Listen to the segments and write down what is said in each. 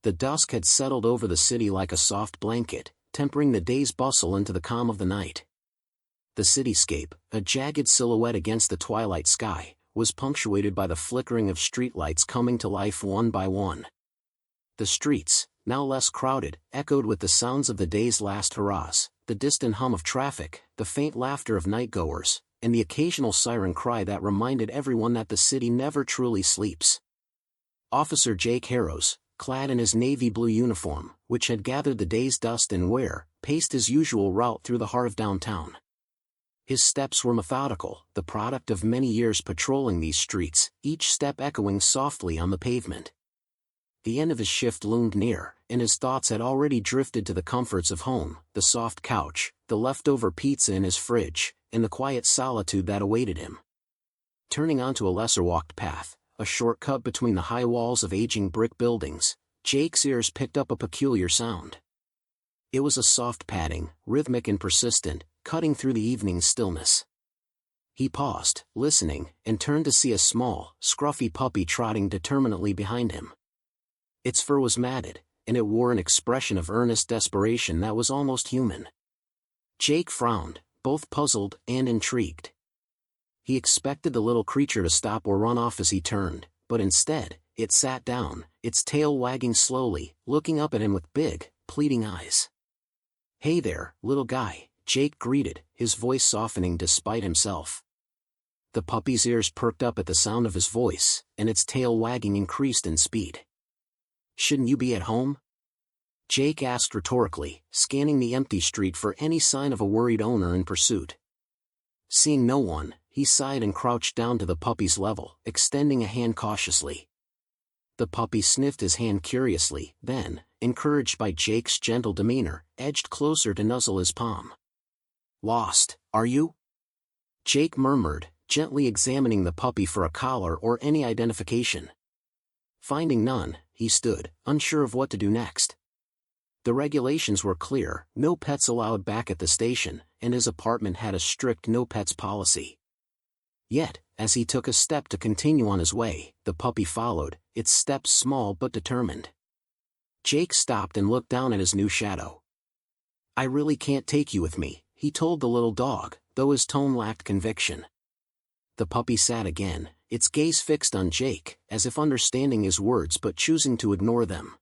The dusk had settled over the city like a soft blanket, tempering the day's bustle into the calm of the night. The cityscape, a jagged silhouette against the twilight sky, was punctuated by the flickering of streetlights coming to life one by one. The streets, now less crowded, echoed with the sounds of the day's last hurrahs, the distant hum of traffic, the faint laughter of nightgoers, and the occasional siren cry that reminded everyone that the city never truly sleeps. Officer Jake Harrows, clad in his navy blue uniform, which had gathered the day's dust and wear, paced his usual route through the heart of downtown. His steps were methodical, the product of many years patrolling these streets, each step echoing softly on the pavement. The end of his shift loomed near, and his thoughts had already drifted to the comforts of home, the soft couch, the leftover pizza in his fridge, and the quiet solitude that awaited him. Turning onto a lesser-walked path, a shortcut between the high walls of aging brick buildings, Jake's ears picked up a peculiar sound. It was a soft padding, rhythmic and persistent, cutting through the evening's stillness. He paused, listening, and turned to see a small, scruffy puppy trotting determinedly behind him. Its fur was matted, and it wore an expression of earnest desperation that was almost human. Jake frowned, both puzzled and intrigued. He expected the little creature to stop or run off as he turned, but instead, it sat down, its tail wagging slowly, looking up at him with big, pleading eyes. "Hey there, little guy," Jake greeted, his voice softening despite himself. The puppy's ears perked up at the sound of his voice, and its tail wagging increased in speed. "Shouldn't you be at home?" Jake asked rhetorically, scanning the empty street for any sign of a worried owner in pursuit. Seeing no one, he sighed and crouched down to the puppy's level, extending a hand cautiously. The puppy sniffed his hand curiously, then, encouraged by Jake's gentle demeanor, edged closer to nuzzle his palm. "Lost, are you?" Jake murmured, gently examining the puppy for a collar or any identification. Finding none, he stood, unsure of what to do next. The regulations were clear: no pets allowed back at the station, and his apartment had a strict no-pets policy. Yet, as he took a step to continue on his way, the puppy followed, its steps small but determined. Jake stopped and looked down at his new shadow. "I really can't take you with me," he told the little dog, though his tone lacked conviction. The puppy sat again, its gaze fixed on Jake, as if understanding his words but choosing to ignore them.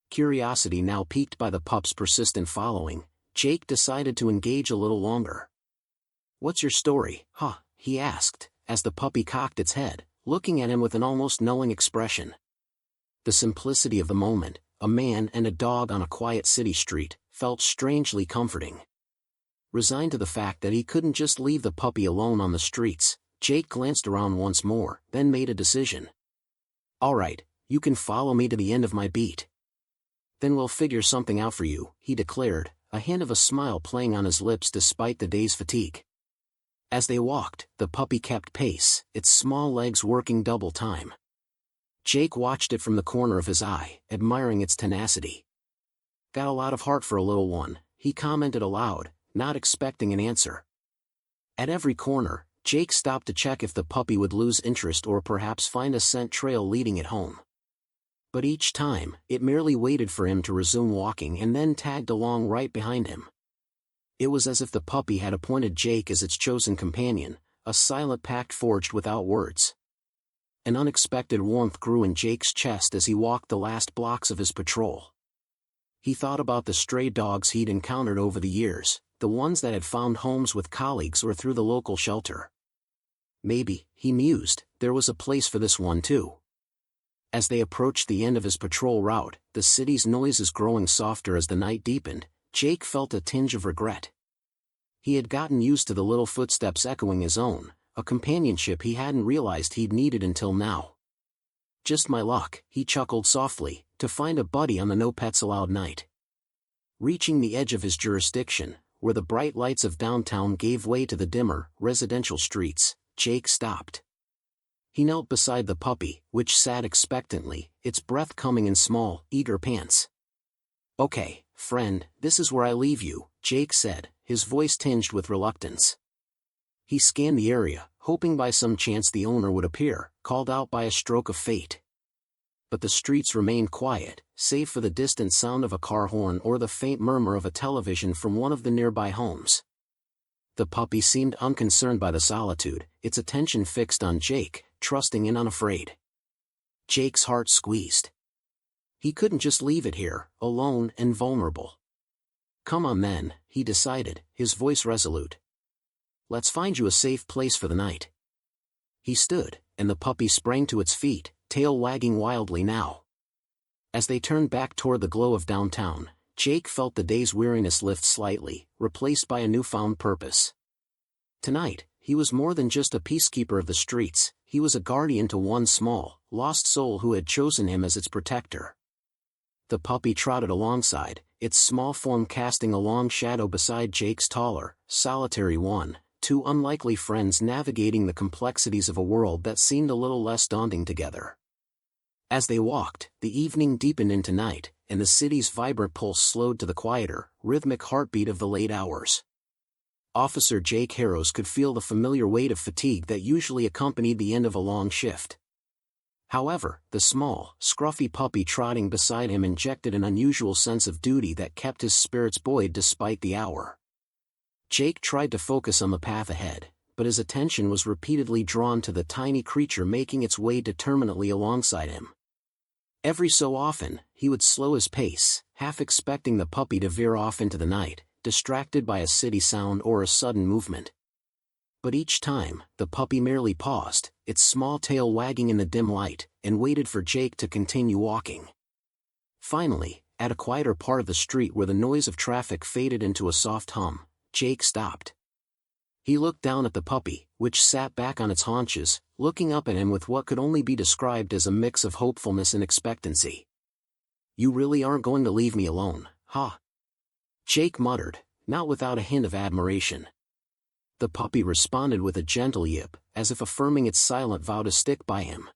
Curiosity now piqued by the pup's persistent following, Jake decided to engage a little longer. "What's your story, huh?" he asked, as the puppy cocked its head, looking at him with an almost knowing expression. The simplicity of the moment, a man and a dog on a quiet city street, felt strangely comforting. Resigned to the fact that he couldn't just leave the puppy alone on the streets, Jake glanced around once more, then made a decision. "All right, you can follow me to the end of my beat. Then we'll figure something out for you," he declared, a hint of a smile playing on his lips despite the day's fatigue. As they walked, the puppy kept pace, its small legs working double time. Jake watched it from the corner of his eye, admiring its tenacity. "Got a lot of heart for a little one," he commented aloud, not expecting an answer. At every corner, Jake stopped to check if the puppy would lose interest or perhaps find a scent trail leading it home. But each time, it merely waited for him to resume walking and then tagged along right behind him. It was as if the puppy had appointed Jake as its chosen companion, a silent pact forged without words. An unexpected warmth grew in Jake's chest as he walked the last blocks of his patrol. He thought about the stray dogs he'd encountered over the years, the ones that had found homes with colleagues or through the local shelter. Maybe, he mused, there was a place for this one too. As they approached the end of his patrol route, the city's noises growing softer as the night deepened, Jake felt a tinge of regret. He had gotten used to the little footsteps echoing his own, a companionship he hadn't realized he'd needed until now. Just my luck, he chuckled softly, to find a buddy on the no pets allowed night. Reaching the edge of his jurisdiction, where the bright lights of downtown gave way to the dimmer, residential streets, Jake stopped. He knelt beside the puppy, which sat expectantly, its breath coming in small, eager pants. "Okay, friend, this is where I leave you," Jake said, his voice tinged with reluctance. He scanned the area, hoping by some chance the owner would appear, called out by a stroke of fate. but the streets remained quiet, save for the distant sound of a car horn or the faint murmur of a television from one of the nearby homes. The puppy seemed unconcerned by the solitude, its attention fixed on Jake, trusting and unafraid. Jake's heart squeezed. He couldn't just leave it here, alone and vulnerable. "Come on then," he decided, his voice resolute. "Let's find you a safe place for the night." He stood, and the puppy sprang to its feet, tail wagging wildly now. As they turned back toward the glow of downtown, Jake felt the day's weariness lift slightly, replaced by a newfound purpose. Tonight, he was more than just a peacekeeper of the streets, he was a guardian to one small, lost soul who had chosen him as its protector. The puppy trotted alongside, its small form casting a long shadow beside Jake's taller, solitary one, two unlikely friends navigating the complexities of a world that seemed a little less daunting together. As they walked, the evening deepened into night, and the city's vibrant pulse slowed to the quieter, rhythmic heartbeat of the late hours. Officer Jake Harrows could feel the familiar weight of fatigue that usually accompanied the end of a long shift. However, the small, scruffy puppy trotting beside him injected an unusual sense of duty that kept his spirits buoyed despite the hour. Jake tried to focus on the path ahead, but his attention was repeatedly drawn to the tiny creature making its way determinedly alongside him. Every so often, he would slow his pace, half expecting the puppy to veer off into the night, distracted by a city sound or a sudden movement. But each time, the puppy merely paused, its small tail wagging in the dim light, and waited for Jake to continue walking. Finally, at a quieter part of the street where the noise of traffic faded into a soft hum, Jake stopped. He looked down at the puppy, which sat back on its haunches, looking up at him with what could only be described as a mix of hopefulness and expectancy. "You really aren't going to leave me alone, huh?" Jake muttered, not without a hint of admiration. The puppy responded with a gentle yip, as if affirming its silent vow to stick by him.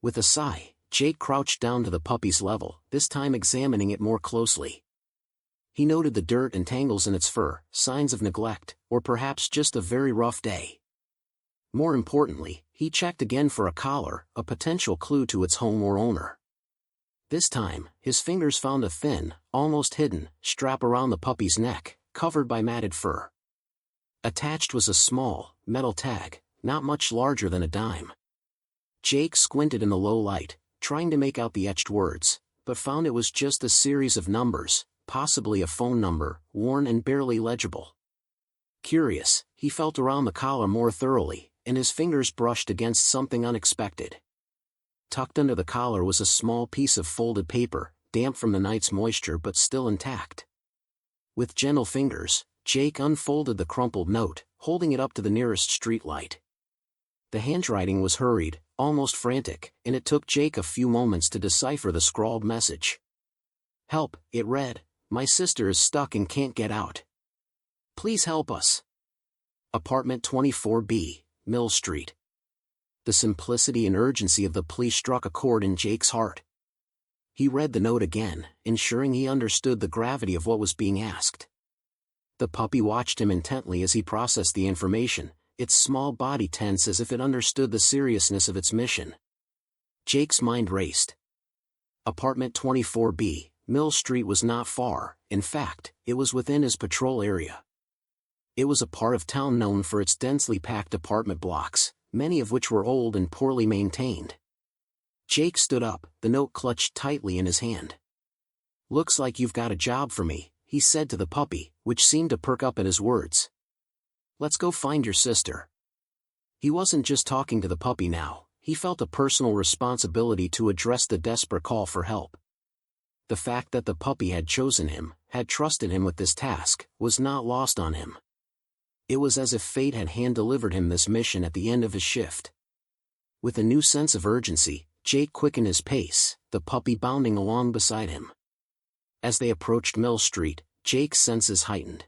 With a sigh, Jake crouched down to the puppy's level, this time examining it more closely. He noted the dirt and tangles in its fur, signs of neglect, or perhaps just a very rough day. More importantly, he checked again for a collar, a potential clue to its home or owner. This time, his fingers found a thin, almost hidden, strap around the puppy's neck, covered by matted fur. Attached was a small, metal tag, not much larger than a dime. Jake squinted in the low light, trying to make out the etched words, but found it was just a series of numbers, possibly a phone number, worn and barely legible. Curious, he felt around the collar more thoroughly, and his fingers brushed against something unexpected. Tucked under the collar was a small piece of folded paper, damp from the night's moisture but still intact. With gentle fingers, Jake unfolded the crumpled note, holding it up to the nearest streetlight. The handwriting was hurried, almost frantic, and it took Jake a few moments to decipher the scrawled message. "Help," it read. "My sister is stuck and can't get out. Please help us. Apartment 24B, Mill Street." The simplicity and urgency of the plea struck a chord in Jake's heart. He read the note again, ensuring he understood the gravity of what was being asked. The puppy watched him intently as he processed the information, its small body tense as if it understood the seriousness of its mission. Jake's mind raced. Apartment 24B, Mill Street was not far, in fact, it was within his patrol area. It was a part of town known for its densely packed apartment blocks, many of which were old and poorly maintained. Jake stood up, the note clutched tightly in his hand. "Looks like you've got a job for me," he said to the puppy, which seemed to perk up at his words. "Let's go find your sister." He wasn't just talking to the puppy now, he felt a personal responsibility to address the desperate call for help. The fact that the puppy had chosen him, had trusted him with this task, was not lost on him. It was as if fate had hand-delivered him this mission at the end of his shift. With a new sense of urgency, Jake quickened his pace, the puppy bounding along beside him. As they approached Mill Street, Jake's senses heightened.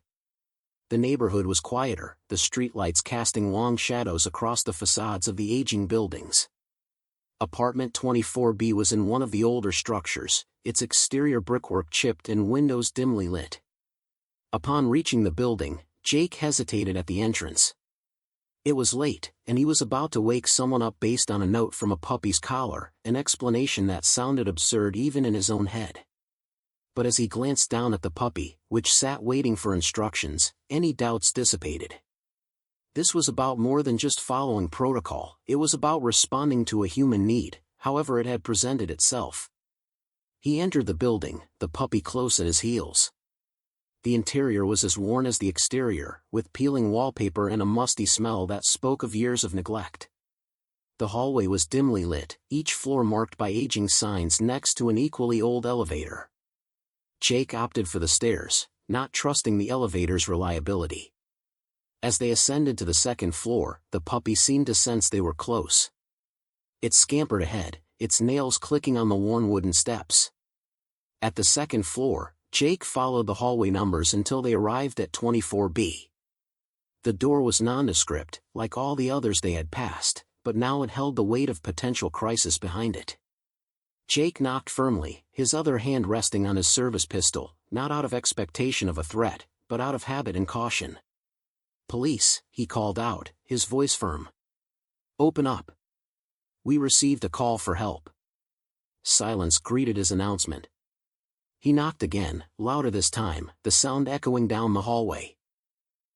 The neighborhood was quieter, the streetlights casting long shadows across the facades of the aging buildings. Apartment 24B was in one of the older structures, its exterior brickwork chipped and windows dimly lit. Upon reaching the building, Jake hesitated at the entrance. It was late, and he was about to wake someone up based on a note from a puppy's collar, an explanation that sounded absurd even in his own head. But as he glanced down at the puppy, which sat waiting for instructions, any doubts dissipated. This was about more than just following protocol, it was about responding to a human need, however it had presented itself. He entered the building, the puppy close at his heels. The interior was as worn as the exterior, with peeling wallpaper and a musty smell that spoke of years of neglect. The hallway was dimly lit, each floor marked by aging signs next to an equally old elevator. Jake opted for the stairs, not trusting the elevator's reliability. As they ascended to the second floor, the puppy seemed to sense they were close. It scampered ahead, its nails clicking on the worn wooden steps. At the second floor, Jake followed the hallway numbers until they arrived at 24B. The door was nondescript, like all the others they had passed, but now it held the weight of potential crisis behind it. Jake knocked firmly, his other hand resting on his service pistol, not out of expectation of a threat, but out of habit and caution. "Police," he called out, his voice firm. "Open up. We received a call for help." Silence greeted his announcement. He knocked again, louder this time, the sound echoing down the hallway.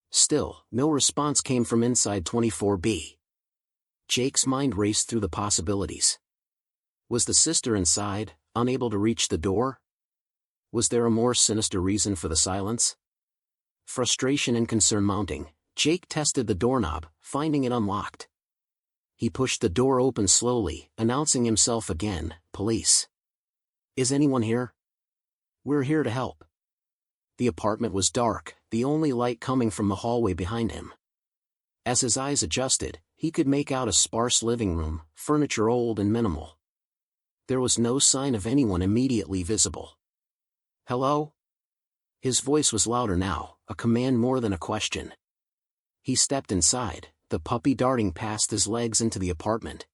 Still, no response came from inside 24B. Jake's mind raced through the possibilities. Was the sister inside, unable to reach the door? Was there a more sinister reason for the silence? Frustration and concern mounting, Jake tested the doorknob, finding it unlocked. He pushed the door open slowly, announcing himself again, "Police. Is anyone here? We're here to help." The apartment was dark, the only light coming from the hallway behind him. As his eyes adjusted, he could make out a sparse living room, furniture old and minimal. There was no sign of anyone immediately visible. "Hello?" His voice was louder now, a command more than a question. He stepped inside, the puppy darting past his legs into the apartment.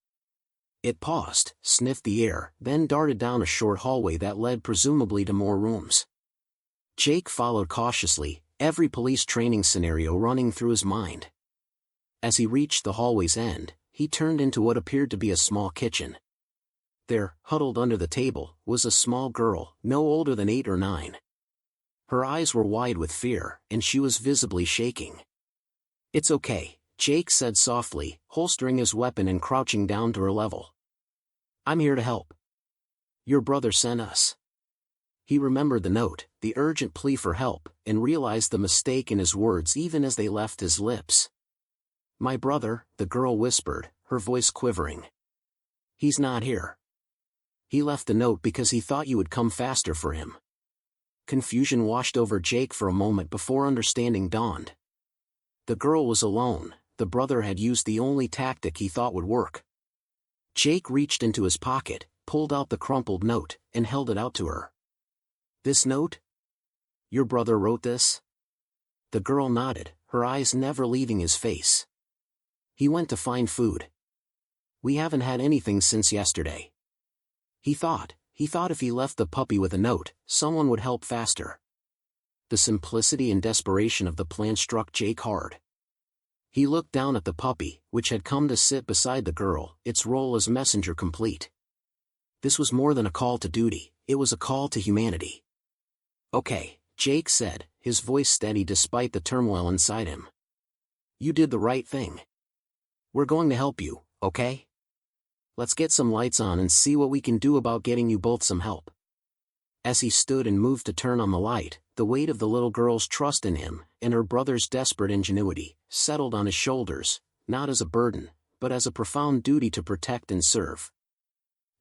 It paused, sniffed the air, then darted down a short hallway that led presumably to more rooms. Jake followed cautiously, every police training scenario running through his mind. As he reached the hallway's end, he turned into what appeared to be a small kitchen. There, huddled under the table, was a small girl, no older than 8 or 9. Her eyes were wide with fear, and she was visibly shaking. "It's okay," Jake said softly, holstering his weapon and crouching down to her level. "I'm here to help. Your brother sent us." He remembered the note, the urgent plea for help, and realized the mistake in his words even as they left his lips. "My brother," the girl whispered, her voice quivering. "He's not here. He left the note because he thought you would come faster for him." Confusion washed over Jake for a moment before understanding dawned. The girl was alone, the brother had used the only tactic he thought would work. Jake reached into his pocket, pulled out the crumpled note, and held it out to her. "This note? Your brother wrote this?" The girl nodded, her eyes never leaving his face. "He went to find food. We haven't had anything since yesterday. He thought if he left the puppy with a note, someone would help faster." The simplicity and desperation of the plan struck Jake hard. He looked down at the puppy, which had come to sit beside the girl, its role as messenger complete. This was more than a call to duty, it was a call to humanity. "Okay," Jake said, his voice steady despite the turmoil inside him. "You did the right thing. We're going to help you, okay? Let's get some lights on and see what we can do about getting you both some help." As he stood and moved to turn on the light, the weight of the little girl's trust in him, and her brother's desperate ingenuity, settled on his shoulders, not as a burden, but as a profound duty to protect and serve.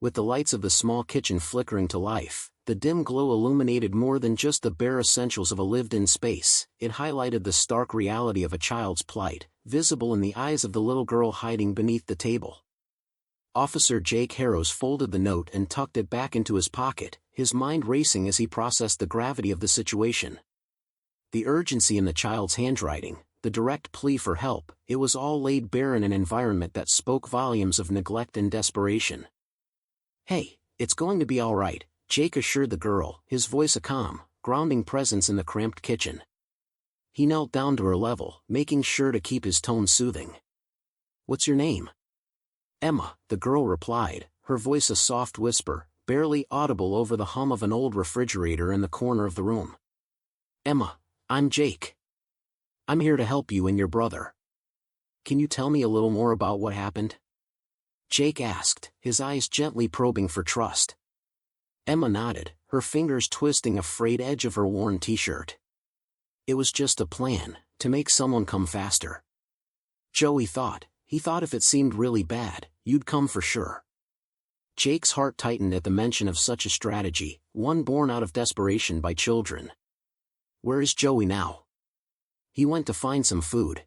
With the lights of the small kitchen flickering to life, the dim glow illuminated more than just the bare essentials of a lived-in space, it highlighted the stark reality of a child's plight, visible in the eyes of the little girl hiding beneath the table. Officer Jake Harrows folded the note and tucked it back into his pocket, his mind racing as he processed the gravity of the situation. The urgency in the child's handwriting, the direct plea for help, it was all laid bare in an environment that spoke volumes of neglect and desperation. "Hey, it's going to be all right," Jake assured the girl, his voice a calm, grounding presence in the cramped kitchen. He knelt down to her level, making sure to keep his tone soothing. What's your name? Emma, the girl replied, her voice a soft whisper, barely audible over the hum of an old refrigerator in the corner of the room. Emma, I'm Jake. I'm here to help you and your brother. Can you tell me a little more about what happened? Jake asked, his eyes gently probing for trust. Emma nodded, her fingers twisting a frayed edge of her worn t-shirt. It was just a plan, to make someone come faster. Joey thought, if it seemed really bad, you'd come for sure. Jake's heart tightened at the mention of such a strategy, one born out of desperation by children. Where is Joey now? He went to find some food.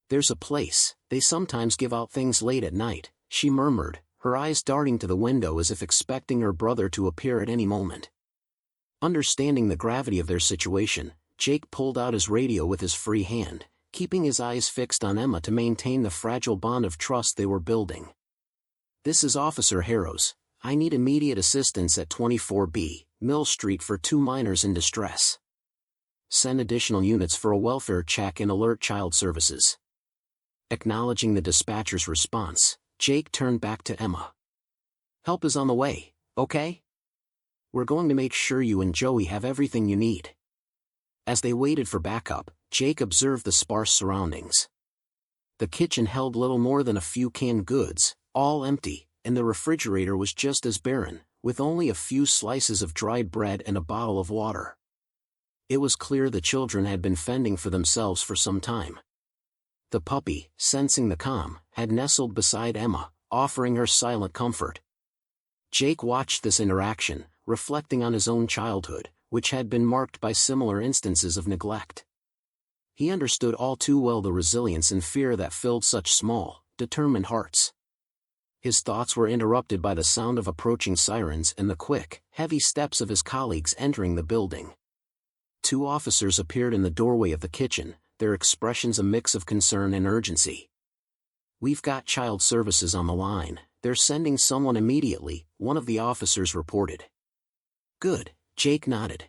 There's a place, they sometimes give out things late at night, she murmured, her eyes darting to the window as if expecting her brother to appear at any moment. Understanding the gravity of their situation, Jake pulled out his radio with his free hand, keeping his eyes fixed on Emma to maintain the fragile bond of trust they were building. This is Officer Harrows. I need immediate assistance at 24B, Mill Street for 2 minors in distress. Send additional units for a welfare check and alert child services. Acknowledging the dispatcher's response, Jake turned back to Emma. Help is on the way, okay? We're going to make sure you and Joey have everything you need. As they waited for backup, Jake observed the sparse surroundings. The kitchen held little more than a few canned goods, all empty, and the refrigerator was just as barren, with only a few slices of dried bread and a bottle of water. It was clear the children had been fending for themselves for some time. The puppy, sensing the calm, had nestled beside Emma, offering her silent comfort. Jake watched this interaction, reflecting on his own childhood, which had been marked by similar instances of neglect. He understood all too well the resilience and fear that filled such small, determined hearts. His thoughts were interrupted by the sound of approaching sirens and the quick, heavy steps of his colleagues entering the building. 2 officers appeared in the doorway of the kitchen, their expressions a mix of concern and urgency. We've got child services on the line, they're sending someone immediately, one of the officers reported. Good, Jake nodded.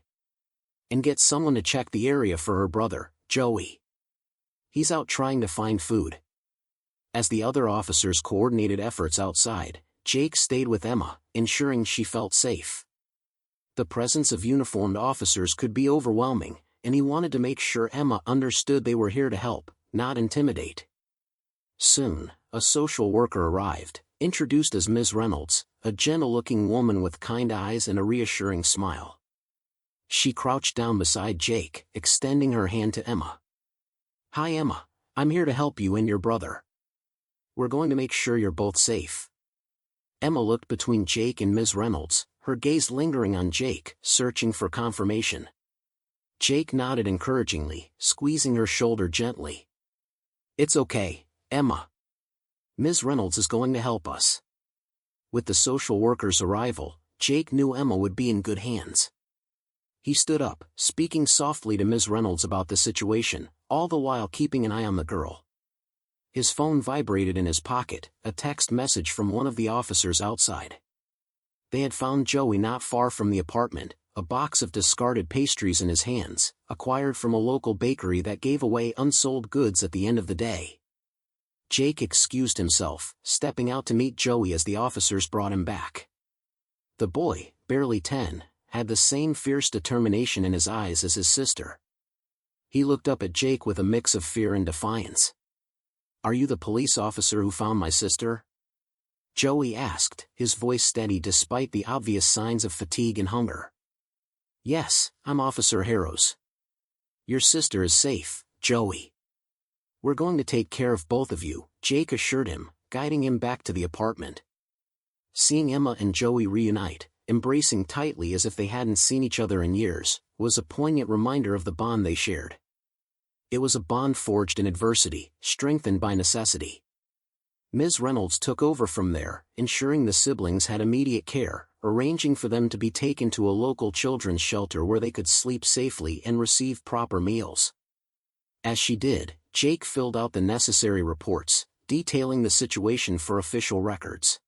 And get someone to check the area for her brother, Joey. He's out trying to find food. As the other officers coordinated efforts outside, Jake stayed with Emma, ensuring she felt safe. The presence of uniformed officers could be overwhelming, and he wanted to make sure Emma understood they were here to help, not intimidate. Soon, a social worker arrived, introduced as Ms. Reynolds, a gentle-looking woman with kind eyes and a reassuring smile. She crouched down beside Jake, extending her hand to Emma. Hi Emma, I'm here to help you and your brother. We're going to make sure you're both safe. Emma looked between Jake and Ms. Reynolds, her gaze lingering on Jake, searching for confirmation. Jake nodded encouragingly, squeezing her shoulder gently. It's okay, Emma. Ms. Reynolds is going to help us. With the social worker's arrival, Jake knew Emma would be in good hands. He stood up, speaking softly to Ms. Reynolds about the situation, all the while keeping an eye on the girl. His phone vibrated in his pocket, a text message from one of the officers outside. They had found Joey not far from the apartment, a box of discarded pastries in his hands, acquired from a local bakery that gave away unsold goods at the end of the day. Jake excused himself, stepping out to meet Joey as the officers brought him back. The boy, barely 10, had the same fierce determination in his eyes as his sister. He looked up at Jake with a mix of fear and defiance. Are you the police officer who found my sister? Joey asked, his voice steady despite the obvious signs of fatigue and hunger. Yes, I'm Officer Harrows. Your sister is safe, Joey. We're going to take care of both of you, Jake assured him, guiding him back to the apartment. Seeing Emma and Joey reunite, embracing tightly as if they hadn't seen each other in years, was a poignant reminder of the bond they shared. It was a bond forged in adversity, strengthened by necessity. Ms. Reynolds took over from there, ensuring the siblings had immediate care, arranging for them to be taken to a local children's shelter where they could sleep safely and receive proper meals. As she did, Jake filled out the necessary reports, detailing the situation for official records.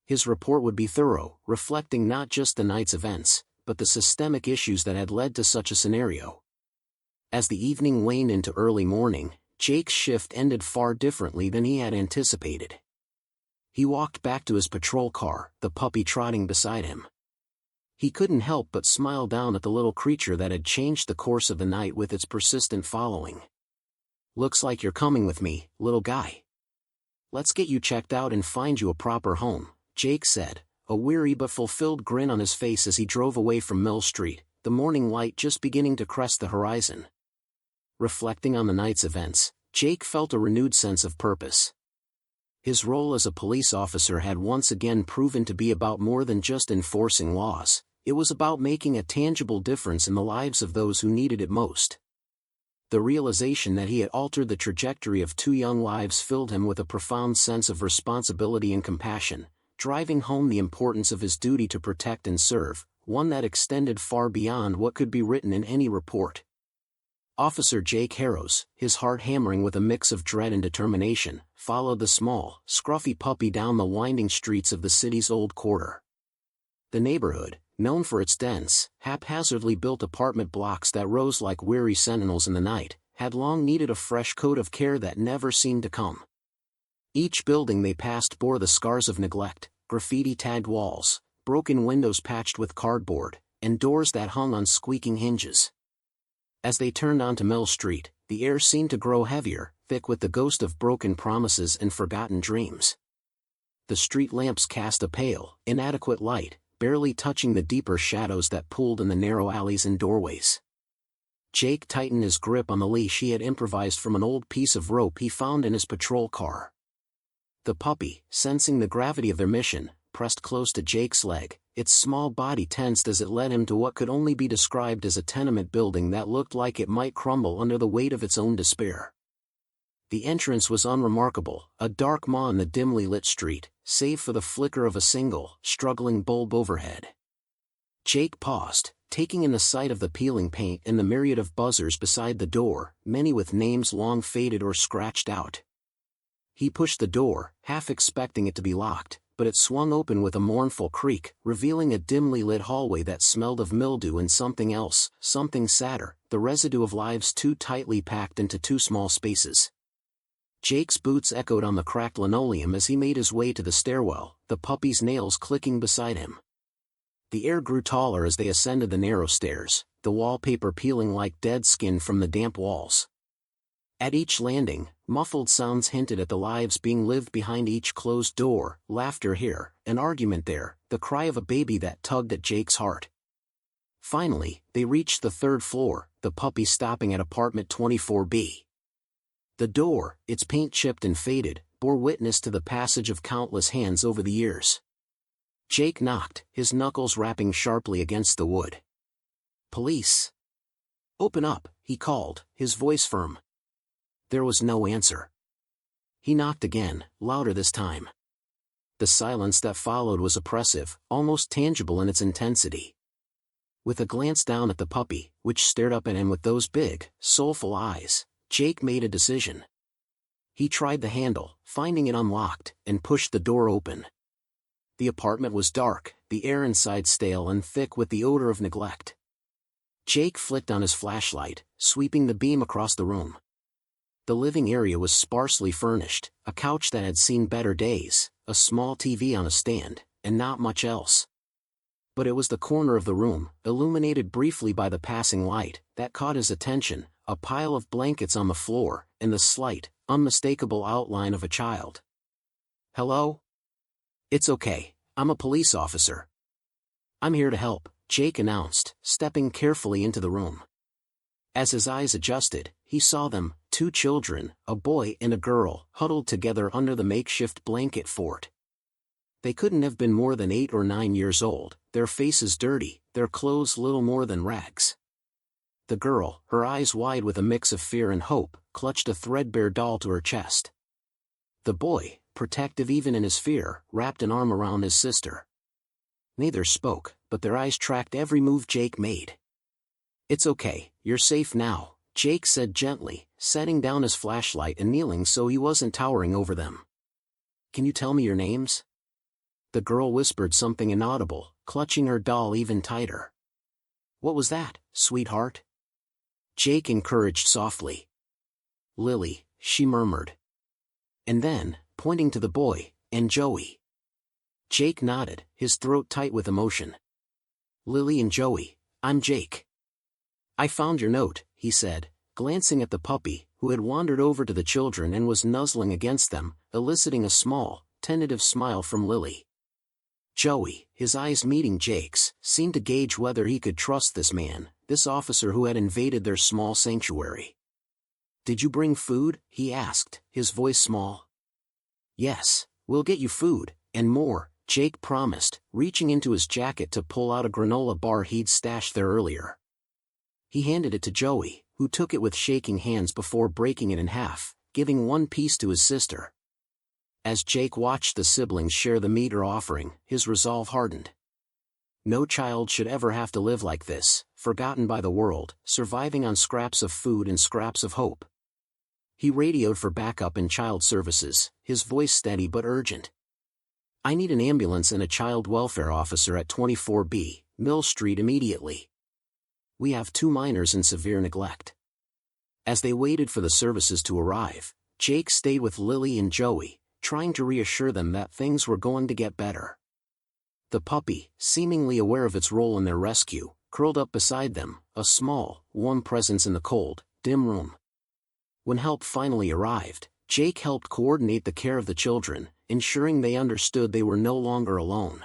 His report would be thorough, reflecting not just the night's events, but the systemic issues that had led to such a scenario. As the evening waned into early morning, Jake's shift ended far differently than he had anticipated. He walked back to his patrol car, the puppy trotting beside him. He couldn't help but smile down at the little creature that had changed the course of the night with its persistent following. "Looks like you're coming with me, little guy. Let's get you checked out and find you a proper home," Jake said, a weary but fulfilled grin on his face as he drove away from Mill Street, the morning light just beginning to crest the horizon. Reflecting on the night's events, Jake felt a renewed sense of purpose. His role as a police officer had once again proven to be about more than just enforcing laws. It was about making a tangible difference in the lives of those who needed it most. The realization that he had altered the trajectory of 2 young lives filled him with a profound sense of responsibility and compassion, driving home the importance of his duty to protect and serve, one that extended far beyond what could be written in any report. Officer Jake Harrows, his heart hammering with a mix of dread and determination, followed the small, scruffy puppy down the winding streets of the city's old quarter. The neighborhood, known for its dense, haphazardly built apartment blocks that rose like weary sentinels in the night, had long needed a fresh coat of care that never seemed to come. Each building they passed bore the scars of neglect: graffiti-tagged walls, broken windows patched with cardboard, and doors that hung on squeaking hinges. As they turned onto Mill Street, the air seemed to grow heavier, thick with the ghost of broken promises and forgotten dreams. The street lamps cast a pale, inadequate light, barely touching the deeper shadows that pooled in the narrow alleys and doorways. Jake tightened his grip on the leash he had improvised from an old piece of rope he found in his patrol car. The puppy, sensing the gravity of their mission, pressed close to Jake's leg, its small body tensed as it led him to what could only be described as a tenement building that looked like it might crumble under the weight of its own despair. The entrance was unremarkable, a dark maw in the dimly lit street, save for the flicker of a single, struggling bulb overhead. Jake paused, taking in the sight of the peeling paint and the myriad of buzzers beside the door, many with names long faded or scratched out. He pushed the door, half expecting it to be locked, but it swung open with a mournful creak, revealing a dimly lit hallway that smelled of mildew and something else, something sadder, the residue of lives too tightly packed into 2 small spaces. Jake's boots echoed on the cracked linoleum as he made his way to the stairwell, the puppy's nails clicking beside him. The air grew taller as they ascended the narrow stairs, the wallpaper peeling like dead skin from the damp walls. At each landing, muffled sounds hinted at the lives being lived behind each closed door, laughter here, an argument there, the cry of a baby that tugged at Jake's heart. Finally, they reached the 3rd floor, the puppy stopping at apartment 24B. The door, its paint chipped and faded, bore witness to the passage of countless hands over the years. Jake knocked, his knuckles rapping sharply against the wood. "Police! Open up," he called, his voice firm. There was no answer. He knocked again, louder this time. The silence that followed was oppressive, almost tangible in its intensity. With a glance down at the puppy, which stared up at him with those big, soulful eyes, Jake made a decision. He tried the handle, finding it unlocked, and pushed the door open. The apartment was dark, the air inside stale and thick with the odor of neglect. Jake flicked on his flashlight, sweeping the beam across the room. The living area was sparsely furnished, a couch that had seen better days, a small TV on a stand, and not much else. But it was the corner of the room, illuminated briefly by the passing light, that caught his attention: a pile of blankets on the floor, and the slight, unmistakable outline of a child. "Hello? It's okay, I'm a police officer. I'm here to help," Jake announced, stepping carefully into the room. As his eyes adjusted, he saw them, 2 children, a boy and a girl, huddled together under the makeshift blanket fort. They couldn't have been more than 8 or 9 years old, their faces dirty, their clothes little more than rags. The girl, her eyes wide with a mix of fear and hope, clutched a threadbare doll to her chest. The boy, protective even in his fear, wrapped an arm around his sister. Neither spoke, but their eyes tracked every move Jake made. "It's okay, you're safe now," Jake said gently, setting down his flashlight and kneeling so he wasn't towering over them. "Can you tell me your names?" The girl whispered something inaudible, clutching her doll even tighter. "What was that, sweetheart?" Jake encouraged softly. "Lily," she murmured. And then, pointing to the boy, and Joey. Jake nodded, his throat tight with emotion. Lily and Joey, I'm Jake. I found your note, he said, glancing at the puppy, who had wandered over to the children and was nuzzling against them, eliciting a small, tentative smile from Lily. Joey, his eyes meeting Jake's, seemed to gauge whether he could trust this man, this officer who had invaded their small sanctuary. Did you bring food? He asked, his voice small. Yes, we'll get you food, and more, Jake promised, reaching into his jacket to pull out a granola bar he'd stashed there earlier. He handed it to Joey, who took it with shaking hands before breaking it in half, giving one piece to his sister. As Jake watched the siblings share the meager offering, his resolve hardened. No child should ever have to live like this, forgotten by the world, surviving on scraps of food and scraps of hope. He radioed for backup in child services, his voice steady but urgent. I need an ambulance and a child welfare officer at 24B, Mill Street immediately. We have 2 minors in severe neglect. As they waited for the services to arrive, Jake stayed with Lily and Joey, trying to reassure them that things were going to get better. The puppy, seemingly aware of its role in their rescue, curled up beside them, a small, warm presence in the cold, dim room. When help finally arrived, Jake helped coordinate the care of the children, ensuring they understood they were no longer alone.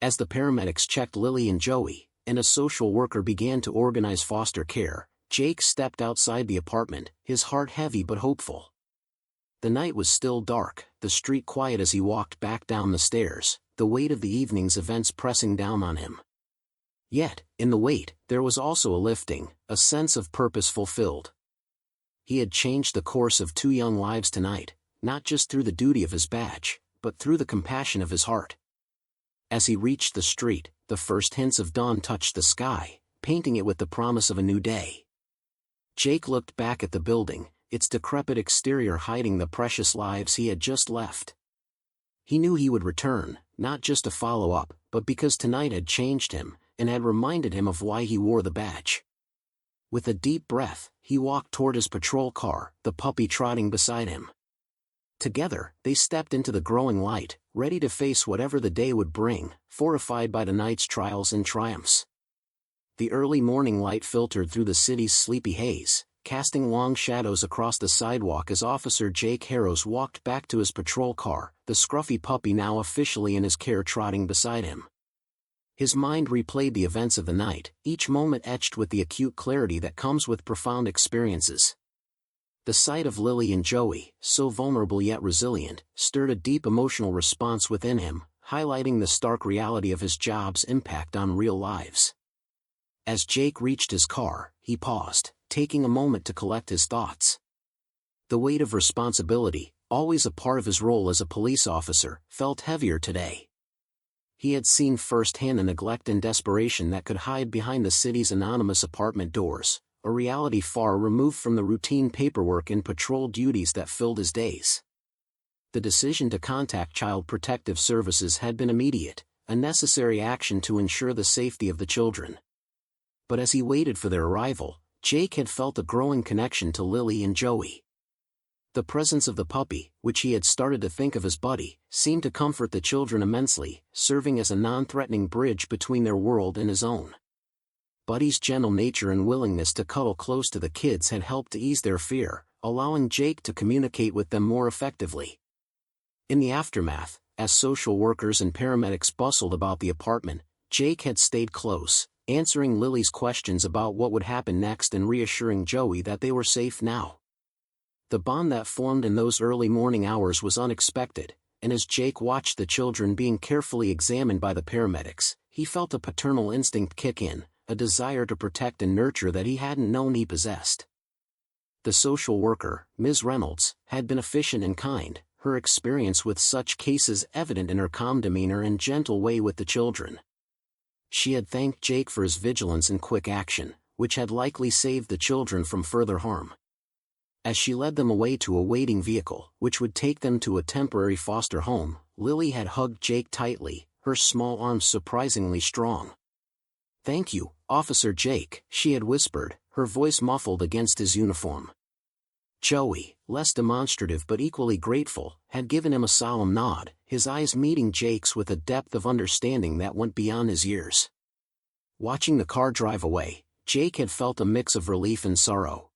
As the paramedics checked Lily and Joey, and a social worker began to organize foster care, Jake stepped outside the apartment, his heart heavy but hopeful. The night was still dark, the street quiet as he walked back down the stairs, the weight of the evening's events pressing down on him. Yet, in the weight, there was also a lifting, a sense of purpose fulfilled. He had changed the course of 2 young lives tonight, not just through the duty of his badge, but through the compassion of his heart. As he reached the street, the first hints of dawn touched the sky, painting it with the promise of a new day. Jake looked back at the building, its decrepit exterior hiding the precious lives he had just left. He knew he would return, not just to follow up, but because tonight had changed him, and had reminded him of why he wore the badge. With a deep breath, he walked toward his patrol car, the puppy trotting beside him. Together, they stepped into the growing light, ready to face whatever the day would bring, fortified by the night's trials and triumphs. The early morning light filtered through the city's sleepy haze, casting long shadows across the sidewalk as Officer Jake Harrows walked back to his patrol car, the scruffy puppy now officially in his care trotting beside him. His mind replayed the events of the night, each moment etched with the acute clarity that comes with profound experiences. The sight of Lily and Joey, so vulnerable yet resilient, stirred a deep emotional response within him, highlighting the stark reality of his job's impact on real lives. As Jake reached his car, he paused, taking a moment to collect his thoughts. The weight of responsibility, always a part of his role as a police officer, felt heavier today. He had seen firsthand the neglect and desperation that could hide behind the city's anonymous apartment doors, a reality far removed from the routine paperwork and patrol duties that filled his days. The decision to contact Child Protective Services had been immediate, a necessary action to ensure the safety of the children. But as he waited for their arrival, Jake had felt a growing connection to Lily and Joey. The presence of the puppy, which he had started to think of as Buddy, seemed to comfort the children immensely, serving as a non-threatening bridge between their world and his own. Buddy's gentle nature and willingness to cuddle close to the kids had helped to ease their fear, allowing Jake to communicate with them more effectively. In the aftermath, as social workers and paramedics bustled about the apartment, Jake had stayed close, answering Lily's questions about what would happen next and reassuring Joey that they were safe now. The bond that formed in those early morning hours was unexpected, and as Jake watched the children being carefully examined by the paramedics, he felt a paternal instinct kick in, a desire to protect and nurture that he hadn't known he possessed. The social worker, Ms. Reynolds, had been efficient and kind, her experience with such cases evident in her calm demeanor and gentle way with the children. She had thanked Jake for his vigilance and quick action, which had likely saved the children from further harm. As she led them away to a waiting vehicle, which would take them to a temporary foster home, Lily had hugged Jake tightly, her small arms surprisingly strong. "Thank you, Officer Jake," she had whispered, her voice muffled against his uniform. Joey, less demonstrative but equally grateful, had given him a solemn nod, his eyes meeting Jake's with a depth of understanding that went beyond his years. Watching the car drive away, Jake had felt a mix of relief and sorrow.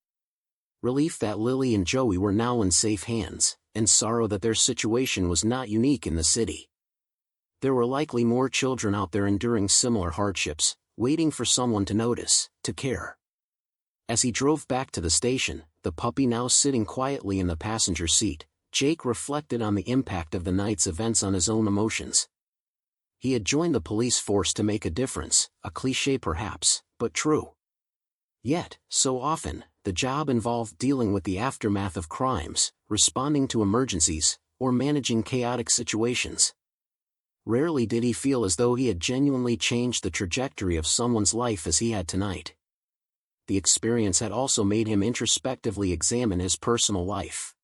Relief that Lily and Joey were now in safe hands, and sorrow that their situation was not unique in the city. There were likely more children out there enduring similar hardships, waiting for someone to notice, to care. As he drove back to the station, the puppy now sitting quietly in the passenger seat, Jake reflected on the impact of the night's events on his own emotions. He had joined the police force to make a difference, a cliché perhaps, but true. Yet, so often, the job involved dealing with the aftermath of crimes, responding to emergencies, or managing chaotic situations. Rarely did he feel as though he had genuinely changed the trajectory of someone's life as he had tonight. The experience had also made him introspectively examine his personal life.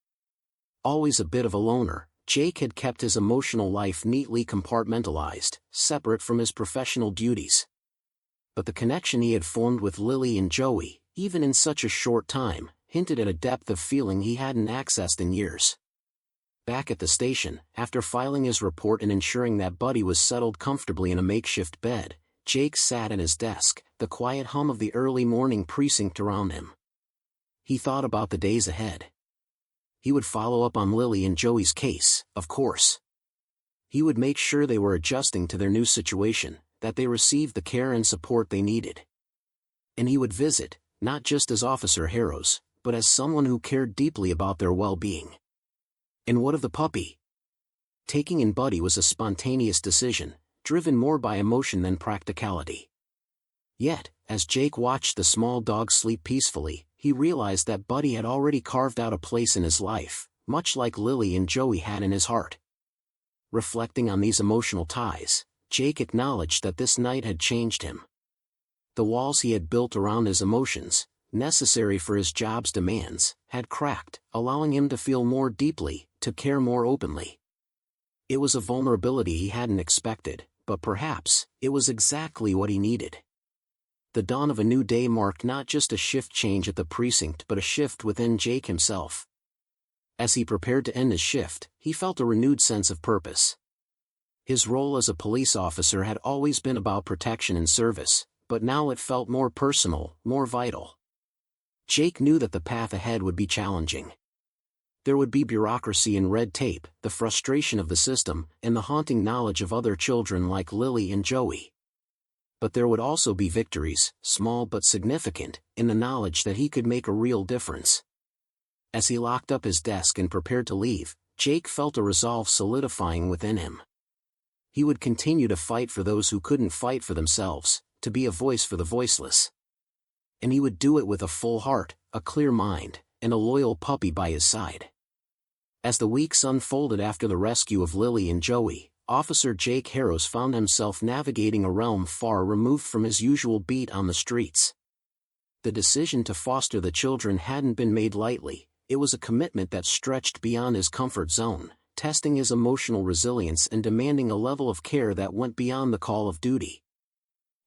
Always a bit of a loner, Jake had kept his emotional life neatly compartmentalized, separate from his professional duties. But the connection he had formed with Lily and Joey, even in such a short time, hinted at a depth of feeling he hadn't accessed in years. Back at the station, after filing his report and ensuring that Buddy was settled comfortably in a makeshift bed, Jake sat at his desk, the quiet hum of the early morning precinct around him. He thought about the days ahead. He would follow up on Lily and Joey's case, of course. He would make sure they were adjusting to their new situation, that they received the care and support they needed. And he would visit, not just as Officer Harrows, but as someone who cared deeply about their well-being. And what of the puppy? Taking in Buddy was a spontaneous decision, driven more by emotion than practicality. Yet, as Jake watched the small dog sleep peacefully, he realized that Buddy had already carved out a place in his life, much like Lily and Joey had in his heart. Reflecting on these emotional ties, Jake acknowledged that this night had changed him. The walls he had built around his emotions, necessary for his job's demands, had cracked, allowing him to feel more deeply, to care more openly. It was a vulnerability he hadn't expected, but perhaps, it was exactly what he needed. The dawn of a new day marked not just a shift change at the precinct but a shift within Jake himself. As he prepared to end his shift, he felt a renewed sense of purpose. His role as a police officer had always been about protection and service, but now it felt more personal, more vital. Jake knew that the path ahead would be challenging. There would be bureaucracy and red tape, the frustration of the system, and the haunting knowledge of other children like Lily and Joey. But there would also be victories, small but significant, in the knowledge that he could make a real difference. As he locked up his desk and prepared to leave, Jake felt a resolve solidifying within him. He would continue to fight for those who couldn't fight for themselves, to be a voice for the voiceless. And he would do it with a full heart, a clear mind, and a loyal puppy by his side. As the weeks unfolded after the rescue of Lily and Joey, Officer Jake Harrows found himself navigating a realm far removed from his usual beat on the streets. The decision to foster the children hadn't been made lightly. It was a commitment that stretched beyond his comfort zone, testing his emotional resilience and demanding a level of care that went beyond the call of duty.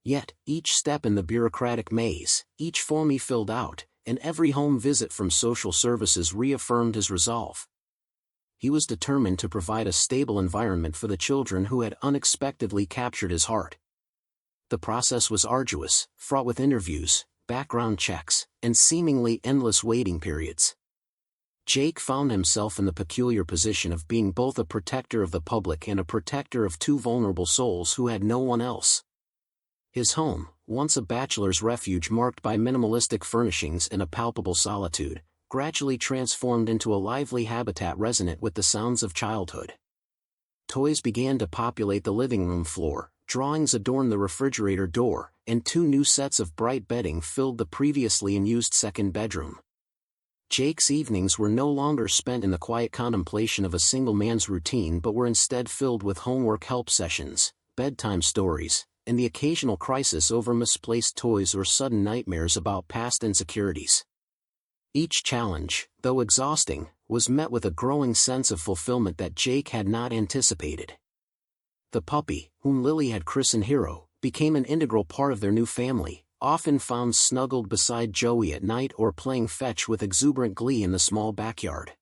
Yet, each step in the bureaucratic maze, each form he filled out, and every home visit from social services reaffirmed his resolve. He was determined to provide a stable environment for the children who had unexpectedly captured his heart. The process was arduous, fraught with interviews, background checks, and seemingly endless waiting periods. Jake found himself in the peculiar position of being both a protector of the public and a protector of two vulnerable souls who had no one else. His home, once a bachelor's refuge marked by minimalistic furnishings and a palpable solitude, gradually transformed into a lively habitat resonant with the sounds of childhood. Toys began to populate the living room floor, drawings adorned the refrigerator door, and two new sets of bright bedding filled the previously unused second bedroom. Jake's evenings were no longer spent in the quiet contemplation of a single man's routine but were instead filled with homework help sessions, bedtime stories, and the occasional crisis over misplaced toys or sudden nightmares about past insecurities. Each challenge, though exhausting, was met with a growing sense of fulfillment that Jake had not anticipated. The puppy, whom Lily had christened Hero, became an integral part of their new family, often found snuggled beside Joey at night or playing fetch with exuberant glee in the small backyard.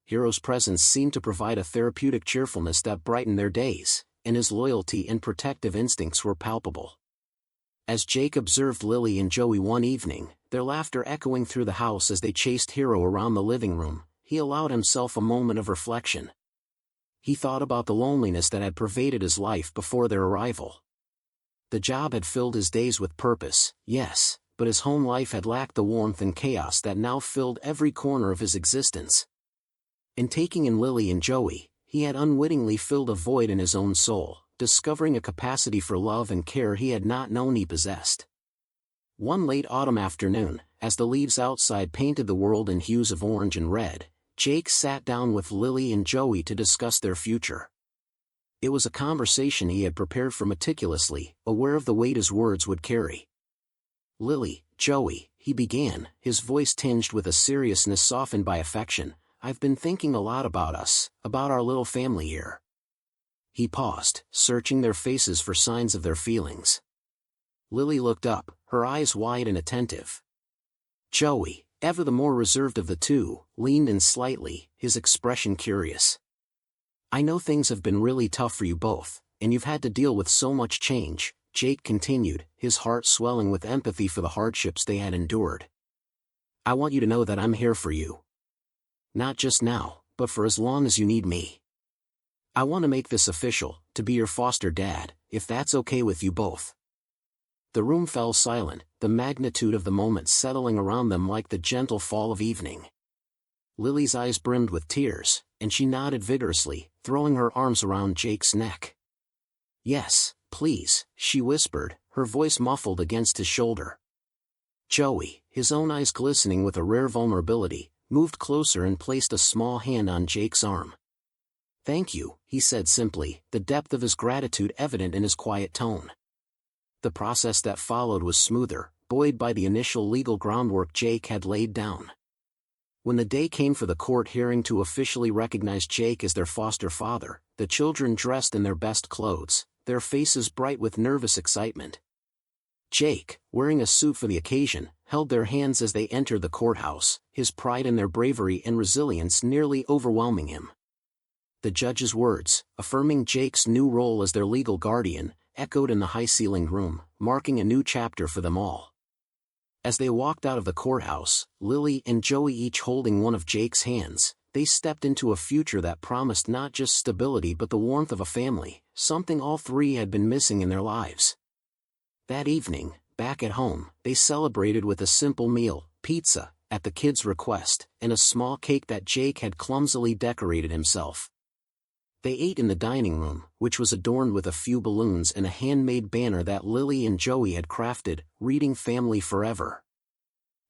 Harrow's presence seemed to provide a therapeutic cheerfulness that brightened their days, and his loyalty and protective instincts were palpable. As Jake observed Lily and Joey one evening, their laughter echoing through the house as they chased Harrow around the living room, he allowed himself a moment of reflection. He thought about the loneliness that had pervaded his life before their arrival. The job had filled his days with purpose, yes, but his home life had lacked the warmth and chaos that now filled every corner of his existence. In taking in Lily and Joey, he had unwittingly filled a void in his own soul, discovering a capacity for love and care he had not known he possessed. One late autumn afternoon, as the leaves outside painted the world in hues of orange and red, Jake sat down with Lily and Joey to discuss their future. It was a conversation he had prepared for meticulously, aware of the weight his words would carry. "Lily, Joey," he began, his voice tinged with a seriousness softened by affection, "I've been thinking a lot about us, about our little family here." He paused, searching their faces for signs of their feelings. Lily looked up, her eyes wide and attentive. Joey, ever the more reserved of the two, leaned in slightly, his expression curious. "I know things have been really tough for you both, and you've had to deal with so much change," Jake continued, his heart swelling with empathy for the hardships they had endured. "I want you to know that I'm here for you. Not just now, but for as long as you need me. I want to make this official, to be your foster dad, if that's okay with you both." The room fell silent, the magnitude of the moment settling around them like the gentle fall of evening. Lily's eyes brimmed with tears, and she nodded vigorously, throwing her arms around Jake's neck. "Yes, please," she whispered, her voice muffled against his shoulder. Joey, his own eyes glistening with a rare vulnerability, moved closer and placed a small hand on Jake's arm. "Thank you," he said simply, the depth of his gratitude evident in his quiet tone. The process that followed was smoother, buoyed by the initial legal groundwork Jake had laid down. When the day came for the court hearing to officially recognize Jake as their foster father, the children dressed in their best clothes, their faces bright with nervous excitement. Jake, wearing a suit for the occasion, held their hands as they entered the courthouse, his pride in their bravery and resilience nearly overwhelming him. The judge's words, affirming Jake's new role as their legal guardian, echoed in the high-ceilinged room, marking a new chapter for them all. As they walked out of the courthouse, Lily and Joey each holding one of Jake's hands, they stepped into a future that promised not just stability but the warmth of a family, something all three had been missing in their lives. That evening, back at home, they celebrated with a simple meal, pizza, at the kids' request, and a small cake that Jake had clumsily decorated himself. They ate in the dining room, which was adorned with a few balloons and a handmade banner that Lily and Joey had crafted, reading "Family Forever."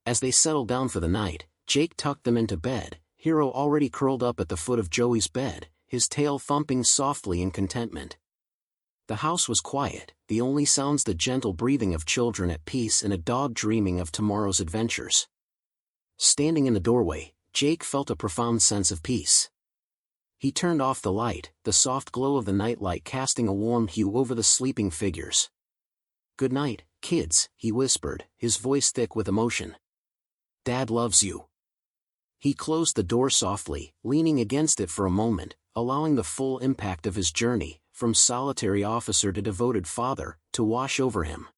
As they settled down for the night, Jake tucked them into bed, Harrow already curled up at the foot of Joey's bed, his tail thumping softly in contentment. The house was quiet, the only sounds the gentle breathing of children at peace and a dog dreaming of tomorrow's adventures. Standing in the doorway, Jake felt a profound sense of peace. He turned off the light, the soft glow of the nightlight casting a warm hue over the sleeping figures. "Good night, kids," he whispered, his voice thick with emotion. "Dad loves you." He closed the door softly, leaning against it for a moment, allowing the full impact of his journey, from solitary officer to devoted father, to wash over him.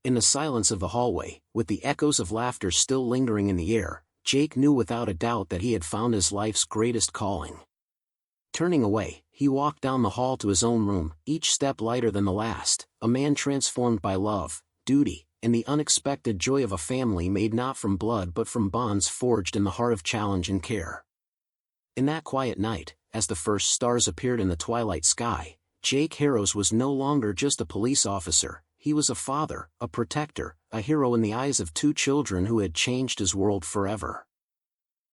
In the silence of the hallway, with the echoes of laughter still lingering in the air, Jake knew without a doubt that he had found his life's greatest calling. Turning away, he walked down the hall to his own room, each step lighter than the last, a man transformed by love, duty, and the unexpected joy of a family made not from blood but from bonds forged in the heart of challenge and care. In that quiet night, as the first stars appeared in the twilight sky, Jake Harrows was no longer just a police officer, he was a father, a protector, a hero in the eyes of two children who had changed his world forever.